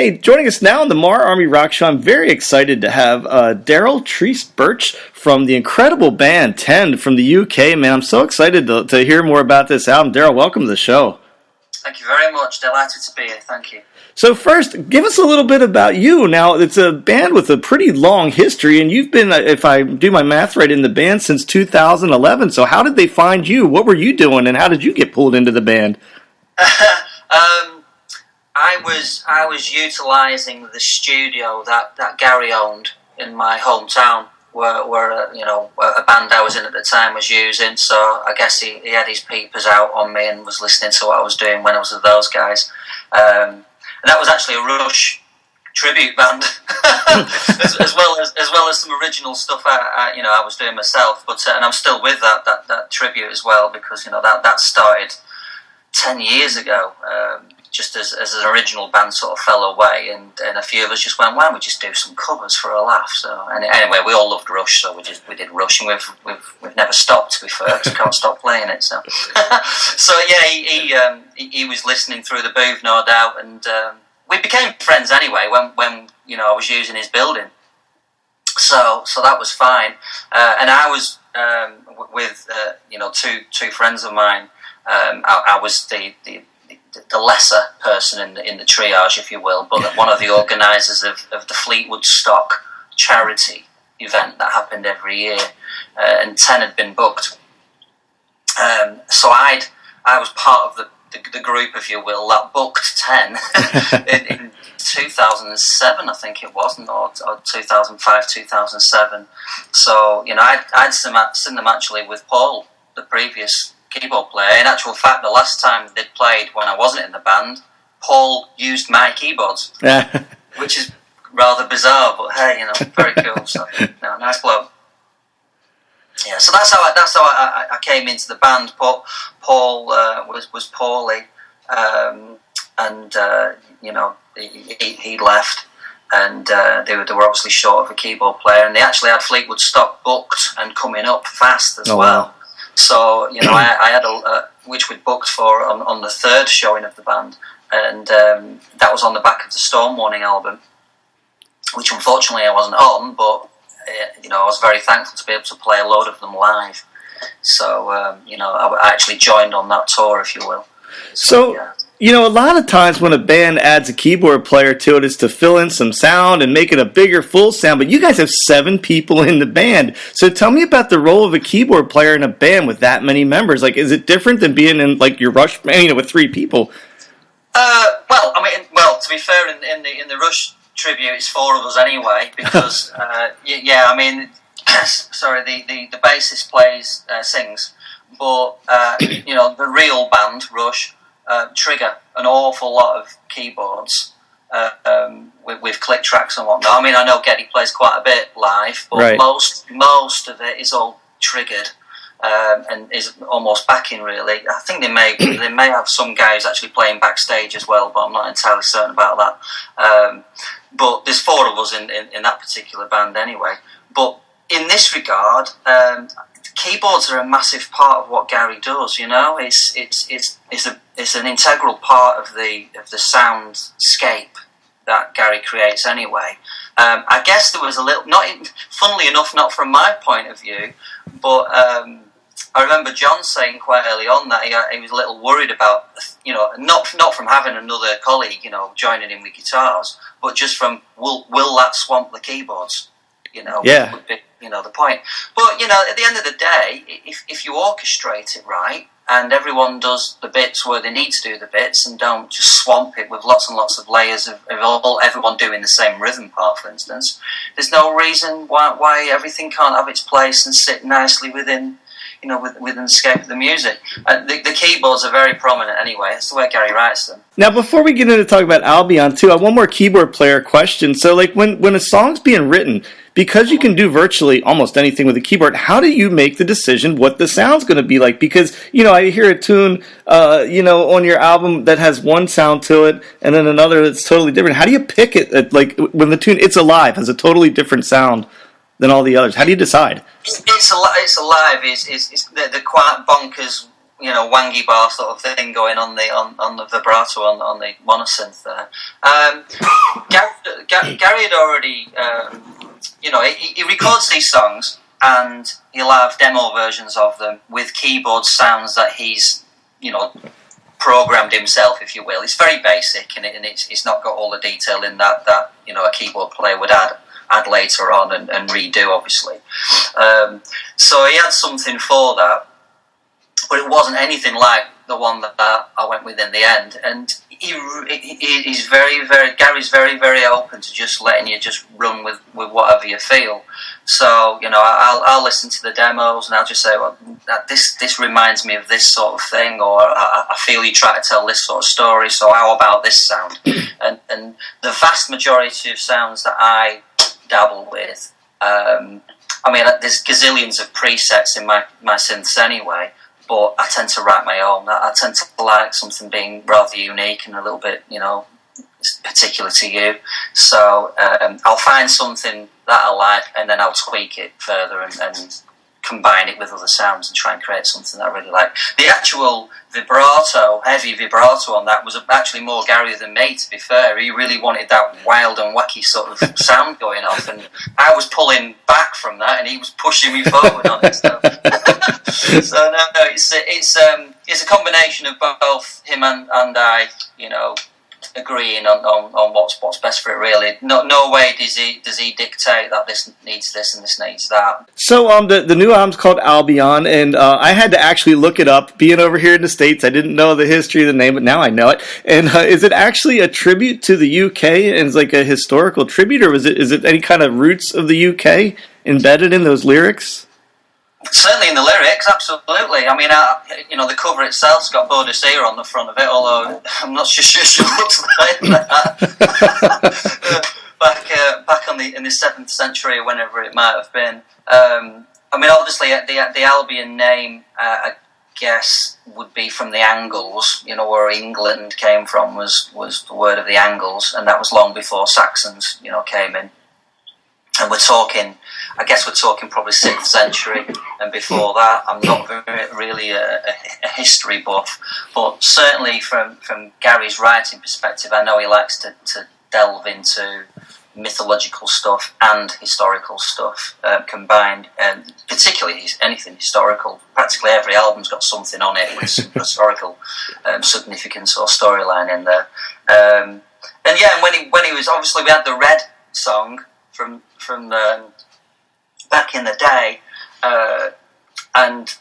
Hey, joining us now on the Marr Army Rock Show, I'm very excited to have Darrel Treece-Birch from the incredible band 10 from the UK. Man, I'm so excited to hear more about this album. Darrel, welcome to the show. Thank you very much. Delighted to be here. Thank you. So first, give us a little bit about you. Now, it's a band with a pretty long history, and you've been, if I do my math right, in the band since 2011. So how did they find you? What were you doing, and how did you get pulled into the band? I was utilising the studio that Gary owned in my hometown, where a band I was in at the time was using. So I guess he had his peepers out on me and was listening to what I was doing when I was with those guys. And that was actually a Rush tribute band, as well as some original stuff I was doing myself. But and I'm still with that tribute as well, because that started 10 years ago. Just as an original band sort of fell away, and a few of us just went, why don't we just do some covers for a laugh? So anyway, we all loved Rush, so we did Rush, and we've never stopped, to be fair, because we can't stop playing it. So so yeah, he was listening through the booth, no doubt, and we became friends anyway when I was using his building. So that was fine, and I was with two friends of mine. I was the lesser person in the triage, if you will, but one of the organisers of the Fleetwood Stock charity event that happened every year, and 10 had been booked. So I was part of the group, if you will, that booked 10 in 2007, I think it was, or 2005, 2007. So I'd seen them actually with Paul, the previous keyboard player. In actual fact, the last time they'd played when I wasn't in the band, Paul used my keyboards, which is rather bizarre, but hey, very cool. So, nice bloke. Yeah, so that's how I came into the band. Paul was poorly, and he left, and they were obviously short of a keyboard player, and they actually had Fleetwood Stock booked and coming up fast as well. Wow. So I had which we'd booked for on the third showing of the band, and that was on the back of the Storm Warning album, which unfortunately I wasn't on, but I was very thankful to be able to play a load of them live. So I actually joined on that tour, if you will. So yeah. A lot of times when a band adds a keyboard player to it, it's to fill in some sound and make it a bigger full sound. But you guys have 7 people in the band. So tell me about the role of a keyboard player in a band with that many members. Like, is it different than being in like your Rush band, with 3 people? To be fair, in the Rush tribute, it's 4 of us anyway. Because sorry, the bassist sings, but the real band Rush. Trigger an awful lot of keyboards with click tracks and whatnot. I know Geddy plays quite a bit live, but right. most of it is all triggered and is almost backing, really. I think they may have some guys actually playing backstage as well, but I'm not entirely certain about that. But there's 4 of us in that particular band anyway. But in this regard, keyboards are a massive part of what Gary does. It's an integral part of the soundscape that Gary creates anyway. I guess there was a little, funnily enough, not from my point of view, but I remember John saying quite early on that he was a little worried about, not from having another colleague, joining in with guitars, but just from will that swamp the keyboards? Yeah. Would be, the point. But, at the end of the day, if you orchestrate it right, and everyone does the bits where they need to do the bits, and don't just swamp it with lots and lots of layers of everyone doing the same rhythm part, for instance, there's no reason why everything can't have its place and sit nicely within the scope of the music. The keyboards are very prominent anyway. That's the way Gary writes them. Now, before we get into talking about Albion, too, I have one more keyboard player question. So, like, when a song's being written, because you can do virtually almost anything with a keyboard, how do you make the decision what the sound's going to be like? Because, I hear a tune, on your album that has one sound to it, and then another that's totally different. How do you pick it? Like, when the tune It's Alive has a totally different sound than all the others. How do you decide? It's Alive is they're quite bonkers wangy bar sort of thing going on the vibrato on the monosynth there. Gary had already, he records these songs and he'll have demo versions of them with keyboard sounds that he's, programmed himself, if you will. It's very basic and it's not got all the detail in that a keyboard player would add later on and redo, obviously. So he had something for that, but it wasn't anything like the one that I went with in the end. And he's Gary's very, very open to just letting you just run with whatever you feel. So, I'll listen to the demos and I'll just say, well, this reminds me of this sort of thing, or I feel you try to tell this sort of story, so how about this sound? and the vast majority of sounds that I dabble with, there's gazillions of presets in my synths anyway, but I tend to write my own. I tend to like something being rather unique and a little bit, particular to you. So I'll find something that I like and then I'll tweak it further and combine it with other sounds and try and create something that I really like. The actual heavy vibrato on that was actually more Gary than me, to be fair. He really wanted that wild and wacky sort of sound going off, and I was pulling back from that and he was pushing me forward on it. So, so no, it's a combination of both him and I, agreeing on what's best for it, really. No way does he dictate that this needs this and this needs that. So the new album's called Albion, and I had to actually look it up. Being over here in the States, I didn't know the history of the name, but now I know it. And is it actually a tribute to the UK, and it's like a historical tribute, or is it any kind of roots of the UK embedded in those lyrics? Certainly in the lyrics, absolutely. The cover itself's got Bodicea on the front of it, although I'm not sure she looks like that. Back in the 7th century, or whenever it might have been. Obviously the Albion name, I guess, would be from the Angles. Where England came from was the word of the Angles, and that was long before Saxons, came in. And we're talking probably 6th century and before that. I'm not really a history buff, but certainly from Gary's writing perspective, I know he likes to delve into mythological stuff and historical stuff combined, and particularly anything historical. Practically every album's got something on it with some historical significance or storyline in there. And when he was, obviously we had the Red song from back in the day, and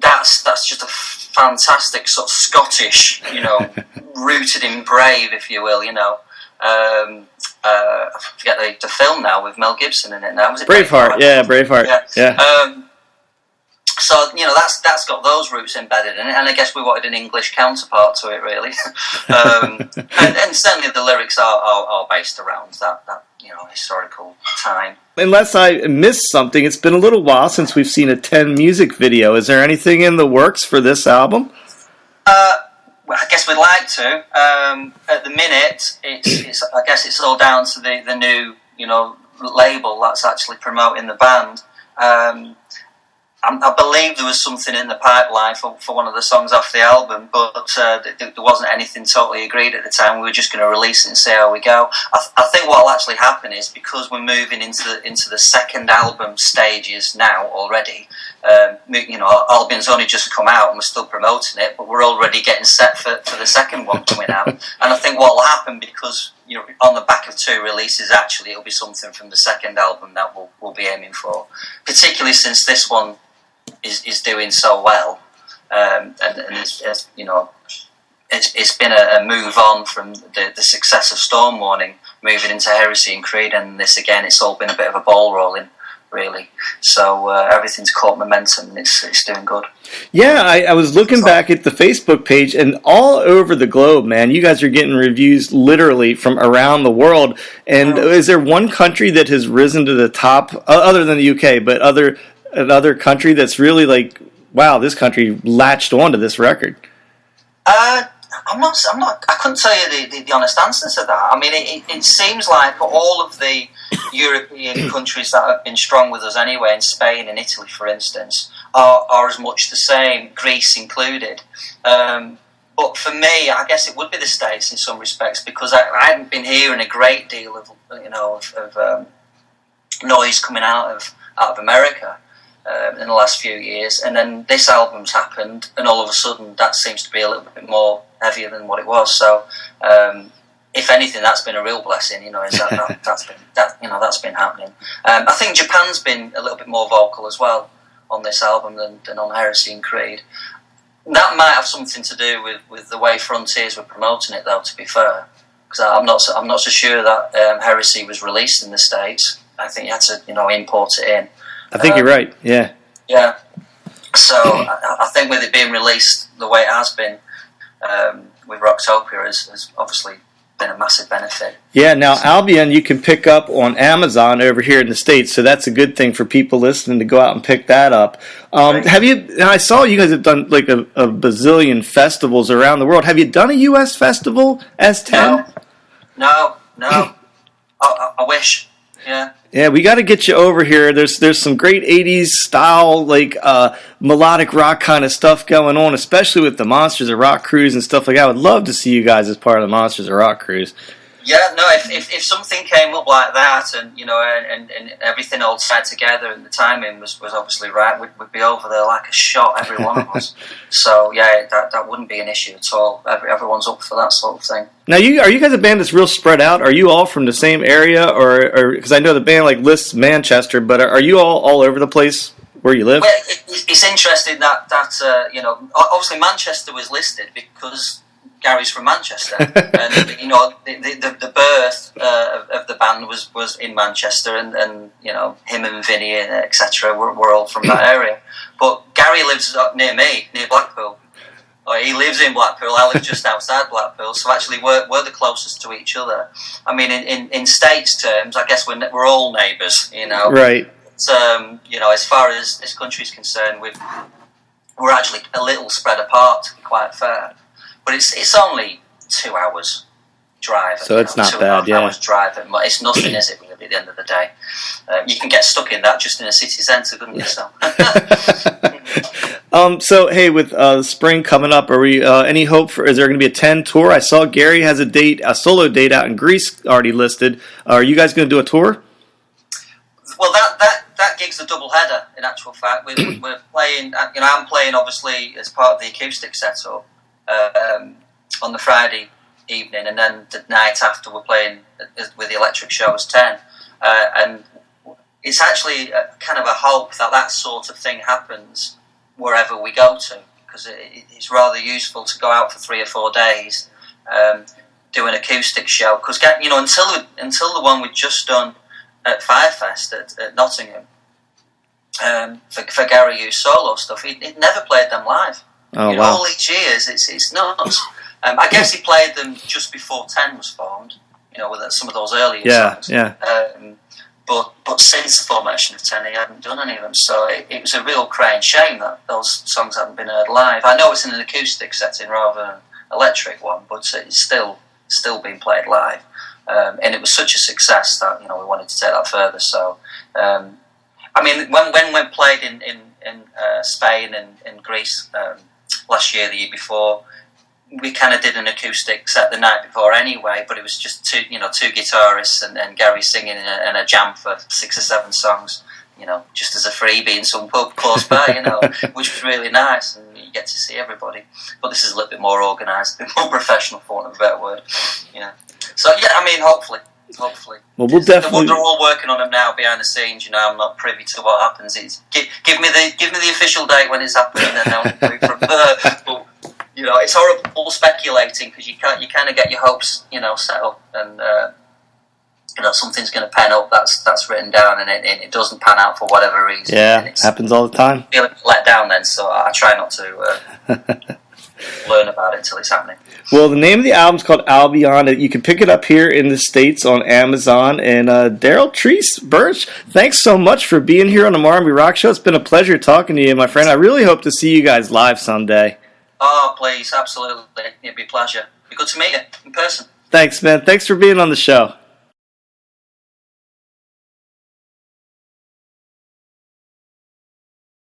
that's just a fantastic sort of Scottish, rooted in brave, if you will. I forget the film now with Mel Gibson in it now. Was it Braveheart? Yeah, Braveheart. Yeah. So that's got those roots embedded in it, and I guess we wanted an English counterpart to it, really. and certainly the lyrics are based around that historical time. Unless I missed something, it's been a little while since we've seen a 10 music video. Is there anything in the works for this album? Well, I guess we'd like to. At the minute, I guess it's all down to the new label that's actually promoting the band. I believe there was something in the pipeline for one of the songs off the album, but there wasn't anything totally agreed at the time. We were just going to release it and see how we go. I think what will actually happen is, because we're moving into the second album stages now already. Albion's only just come out and we're still promoting it, but we're already getting set for the second one coming out. And I think what will happen, because you're on the back of 2 releases, actually it'll be something from the second album that we'll be aiming for, particularly since this one is doing so well, and it's been a move on from the success of Storm Warning, moving into Heresy and Creed, and this again, it's all been a bit of a ball rolling, really. So everything's caught momentum and it's doing good. Yeah, I was looking back at the Facebook page, and all over the globe, man, you guys are getting reviews literally from around the world. And is there one country that has risen to the top, other than the UK, but another country that's really like, wow, this country latched onto this record? I I couldn't tell you the honest answer to that. I mean, it seems like all of the European countries that have been strong with us anyway, in Spain and Italy, for instance, are as much the same, Greece included. But for me, I guess it would be the States in some respects, because I haven't been hearing a great deal of noise coming out of America in the last few years, and then this album's happened, and all of a sudden that seems to be a little bit more heavier than what it was. So, if anything, that's been a real blessing. That's been happening. I think Japan's been a little bit more vocal as well on this album than on Heresy and Creed. That might have something to do with the way Frontiers were promoting it, though. To be fair, because I'm not so sure that Heresy was released in the States. I think you had to import it in. I think you're right. Yeah. Yeah. So I think with it being released the way it has been with Rocktopia has obviously been a massive benefit. Yeah. Now Albion you can pick up on Amazon over here in the States, so that's a good thing for people listening to go out and pick that up. Right. Have you? I saw you guys have done like a bazillion festivals around the world. Have you done a U.S. festival as 10? No. I wish. Yeah. Yeah, we got to get you over here. There's some great 80s style, like melodic rock kind of stuff going on, especially with the Monsters of Rock cruise and stuff like that. I would love to see you guys as part of the Monsters of Rock cruise. Yeah, no, if something came up like that, and and everything all tied together, and the timing was obviously right, we'd be over there like a shot, every one of us. So yeah, that wouldn't be an issue at all. Everyone's up for that sort of thing. Now, are you guys a band that's real spread out? Are you all from the same area, or because I know the band like lists Manchester, but are you all over the place where you live? Well, it's interesting that obviously Manchester was listed because Gary's from Manchester, and the birth of the band was in Manchester, and him and Vinny and etc. were all from that area. But Gary lives up near me, near Blackpool. He lives in Blackpool. I live just outside Blackpool, so actually we're the closest to each other. I mean, in states terms, I guess we're all neighbours. Right. As far as this country's concerned, we're actually a little spread apart, to be quite fair. But it's only 2 hours drive. So it's not bad, yeah. 2 hours drive. It's nothing, is it, really, at the end of the day? You can get stuck in that just in a city centre, couldn't you? So, hey, with spring coming up, are we any hope for? Is there going to be a 10 tour? I saw Gary has a solo date out in Greece already listed. Are you guys going to do a tour? Well, that gig's a double header. In actual fact, we're playing. I'm playing obviously as part of the acoustic setup. On the Friday evening, and then the night after we're playing with the electric show as 10, and it's actually kind of a hope that sort of thing happens wherever we go to, because it's rather useful to go out for 3 or 4 days, do an acoustic show, because until the one we'd just done at Firefest at Nottingham, for Gary Hughes solo stuff, he'd never played them live. Oh, wow. All these years, it's nuts. I guess he played them just before 10 was formed, with some of those earlier songs. Yeah. But since the formation of 10, he hadn't done any of them. So it was a real crying shame that those songs hadn't been heard live. I know it's in an acoustic setting rather than an electric one, but it's still being played live. And it was such a success that we wanted to take that further. So, I mean, when we played in Spain and in Greece last year, the year before, we kind of did an acoustic set the night before anyway, but it was just two guitarists and Gary singing and a jam for 6 or 7 songs, just as a freebie in some pub close by, which was really nice, and you get to see everybody. But this is a little bit more organised, a bit more professional, for want of a better word. So yeah, I mean, hopefully. Well, we'll definitely. They're all working on them now behind the scenes. I'm not privy to what happens. It's give me the official date when it's happening, and then I'll move from there. But it's horrible speculating, because you kind of get your hopes set up, and something's going to pan up that's written down, and it doesn't pan out for whatever reason. Yeah, it happens all the time. Feeling let down then, so I try not to learn about it until it's happening. Well, the name of the album is called Albion. You can pick it up here in the States on Amazon. And Darrel Treece-Birch, thanks so much for being here on the Marr and Me Rock Show. It's been a pleasure talking to you, my friend. I really hope to see you guys live someday. Oh, please, absolutely. It'd be a pleasure. It'd be good to meet you in person. Thanks, man. Thanks for being on the show.